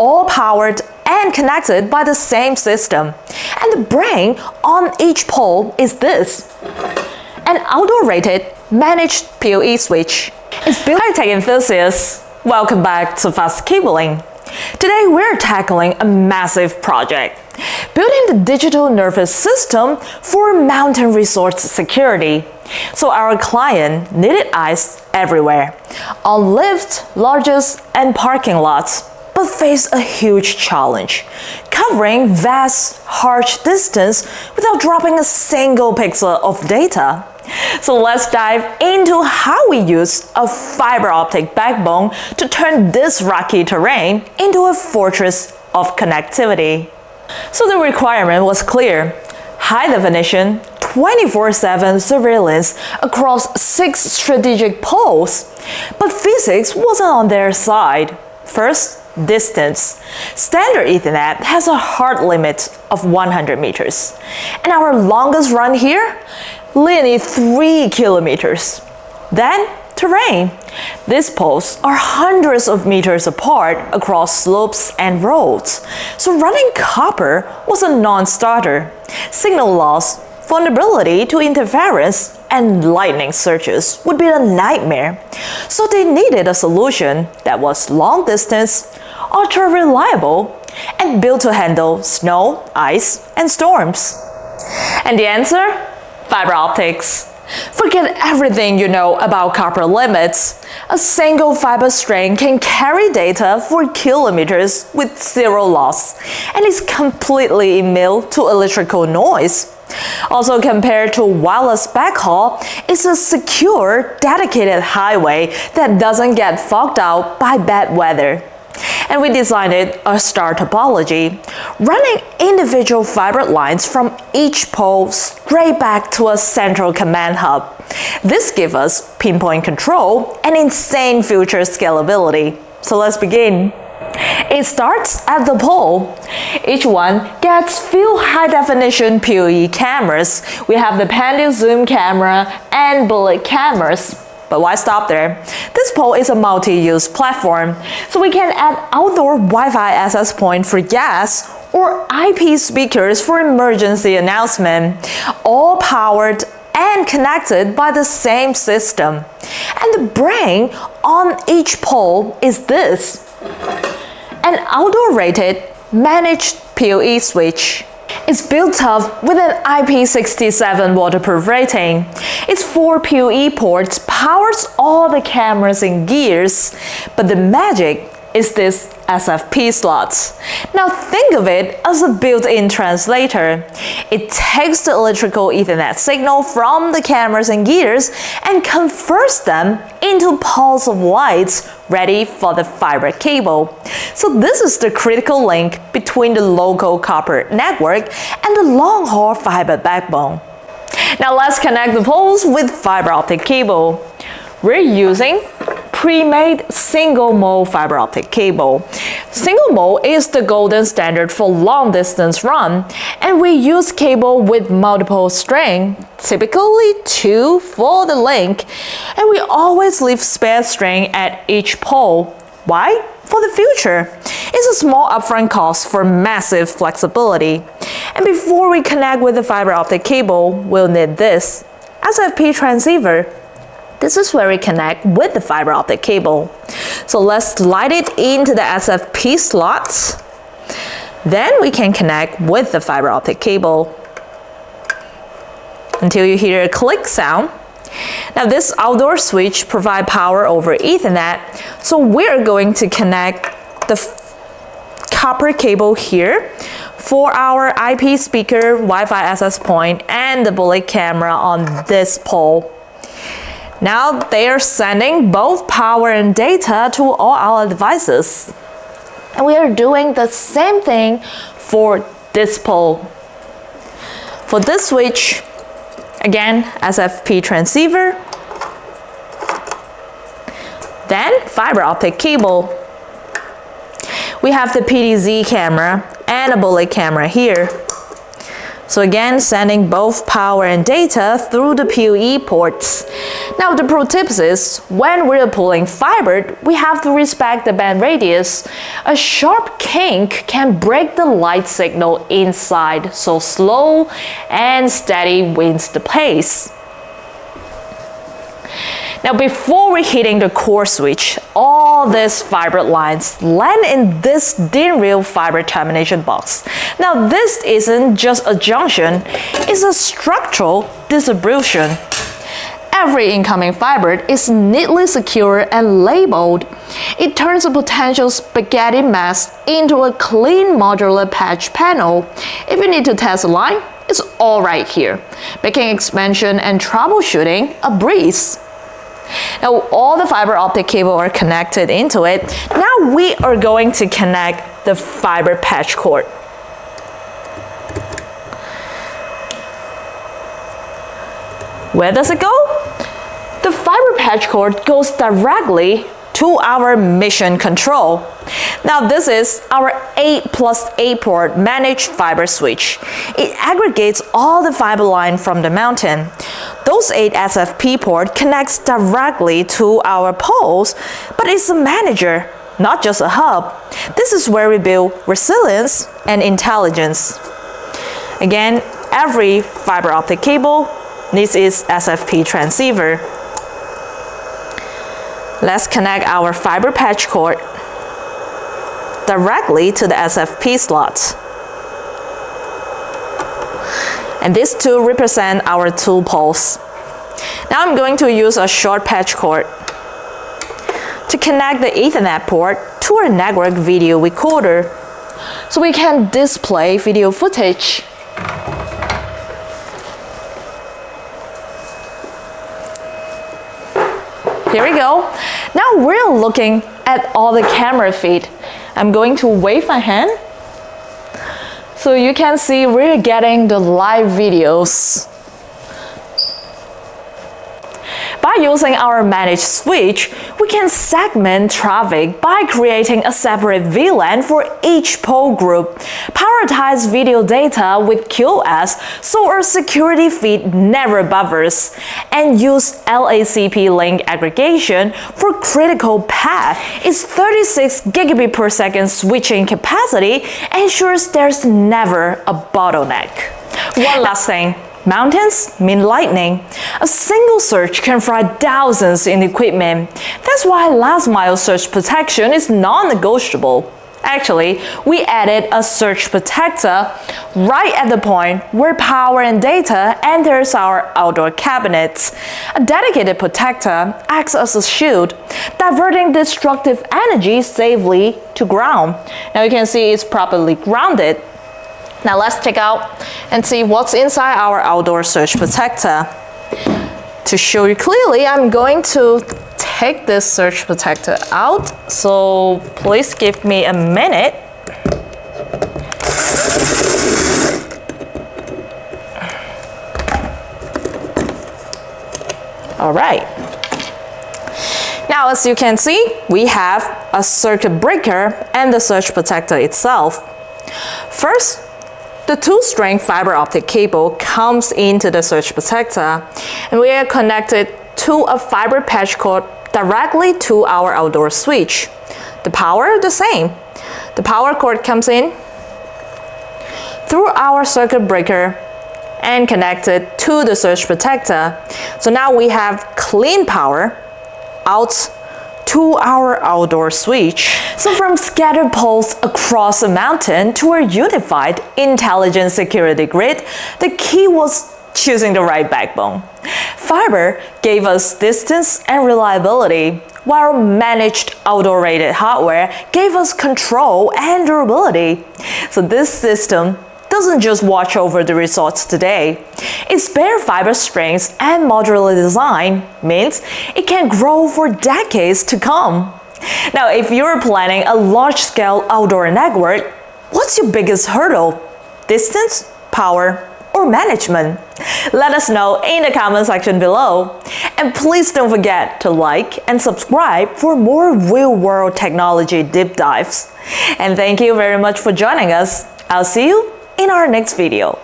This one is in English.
all powered and connected by the same system. And the brain on each pole is this: an outdoor-rated managed PoE switch. It's built by tech enthusiasts. Welcome back to Fast Cabling. Today we're tackling a massive project, building the digital nervous system for mountain resort security. So our client needed eyes everywhere, on lifts, lodges, and parking lots, but faced a huge challenge, covering vast, harsh distance without dropping a single pixel of data. So let's dive into how we use a fiber optic backbone to turn this rocky terrain into a fortress of connectivity. So the requirement was clear: high definition, 24/7 surveillance across 6 strategic poles. But physics wasn't on their side. First, distance. Standard Ethernet has a hard limit of 100 meters. And our longest run here? Nearly 3 kilometers. Then, terrain. These poles are hundreds of meters apart across slopes and roads. So running copper was a non-starter. Signal loss, vulnerability to interference, and lightning surges would be a nightmare. So they needed a solution that was long distance, ultra reliable, and built to handle snow, ice, and storms. And the answer? Fiber optics. Forget everything you know about copper limits. A single fiber string can carry data for kilometers with zero loss, and is completely immune to electrical noise. Also, compared to wireless backhaul, it's a secure, dedicated highway that doesn't get fogged out by bad weather. And we designed it a star topology, running individual fiber lines from each pole straight back to a central command hub. This gives us pinpoint control and insane future scalability. So let's begin. It starts at the pole. Each one gets few high-definition PoE cameras. We have the panel zoom camera and bullet cameras. But why stop there? This pole is a multi-use platform, so we can add outdoor Wi-Fi access point for gas or IP speakers for emergency announcement, all powered and connected by the same system. And the brain on each pole is this: an outdoor-rated managed PoE switch. It's built up with an IP67 waterproof rating. Its 4 PoE ports powers all the cameras and gears, but the magic is this SFP slots. Now think of it as a built-in translator. It takes the electrical Ethernet signal from the cameras and gears and converts them into pulse of lights ready for the fiber cable. So this is the critical link between the local copper network and the long-haul fiber backbone. Now let's connect the poles with fiber optic cable. We're using pre-made single-mode fiber optic cable. Single-mode is the golden standard for long-distance run, and we use cable with multiple string, typically 2 for the link, and we always leave spare string at each pole. Why? For the future. It's a small upfront cost for massive flexibility. And before we connect with the fiber optic cable, we'll need this SFP transceiver. This is where we connect with the fiber optic cable. So let's slide it into the SFP slots. Then we can connect with the fiber optic cable until you hear a click sound. Now this outdoor switch provides power over Ethernet, so we're going to connect the copper cable here for our IP speaker, Wi-Fi access point, and the bullet camera on this pole. Now they are sending both power and data to all our devices. And we are doing the same thing for this pole. For this switch, again, SFP transceiver, then fiber optic cable. We have the PDZ camera and a bullet camera here. So again, sending both power and data through the PoE ports. Now the pro tip is, when we're pulling fiber, we have to respect the band radius. A sharp kink can break the light signal inside, so slow and steady wins the pace. Now before we're hitting the core switch, all these fiber lines land in this DIN rail fiber termination box. Now this isn't just a junction, it's a structural distribution. Every incoming fiber is neatly secured and labeled. It turns a potential spaghetti mess into a clean modular patch panel. If you need to test a line, it's all right here, making expansion and troubleshooting a breeze. Now all the fiber optic cable are connected into it. Now we are going to connect the fiber patch cord. Where does it go? The fiber patch cord goes directly to our mission control. Now this is our 8+8 port managed fiber switch. It aggregates all the fiber line from the mountain. Those 8 SFP port connects directly to our poles, but it's a manager, not just a hub. This is where we build resilience and intelligence. Again, every fiber optic cable needs its SFP transceiver. Let's connect our fiber patch cord directly to the SFP slots. And these two represent our 2 poles. Now I'm going to use a short patch cord to connect the Ethernet port to our network video recorder so we can display video footage. Here we go. Now we're looking at all the camera feed. I'm going to wave my hand so you can see we're getting the live videos. By using our managed switch, we can segment traffic by creating a separate VLAN for each pole group, prioritize video data with QoS so our security feed never buffers, and use LACP link aggregation for critical path. Its 36 gigabit per second switching capacity ensures there's never a bottleneck. One last thing. Mountains mean lightning. A single surge can fry thousands in equipment. That's why last mile surge protection is non-negotiable. Actually, we added a surge protector right at the point where power and data enters our outdoor cabinets. A dedicated protector acts as a shield, diverting destructive energy safely to ground. Now you can see it's properly grounded. Now let's check out and see what's inside our outdoor surge protector. To show you clearly, I'm going to take this surge protector out, so please give me a minute. All right. Now as you can see, we have a circuit breaker and the surge protector itself. First, the 2-string fiber optic cable comes into the surge protector, and we are connected to a fiber patch cord directly to our outdoor switch. The power, the same. The power cord comes in through our circuit breaker and connected to the surge protector. So now we have clean power out to our outdoor switch. So from scattered poles across the mountain to our unified intelligent security grid, the key was choosing the right backbone. Fiber gave us distance and reliability, while managed outdoor rated hardware gave us control and durability. So this system doesn't just watch over the resorts today. Its bare fiber strengths and modular design means it can grow for decades to come. Now, if you're planning a large-scale outdoor network, what's your biggest hurdle? Distance, power, or management? Let us know in the comment section below. And please don't forget to like and subscribe for more real-world technology deep dives. And thank you very much for joining us. I'll see you in our next video.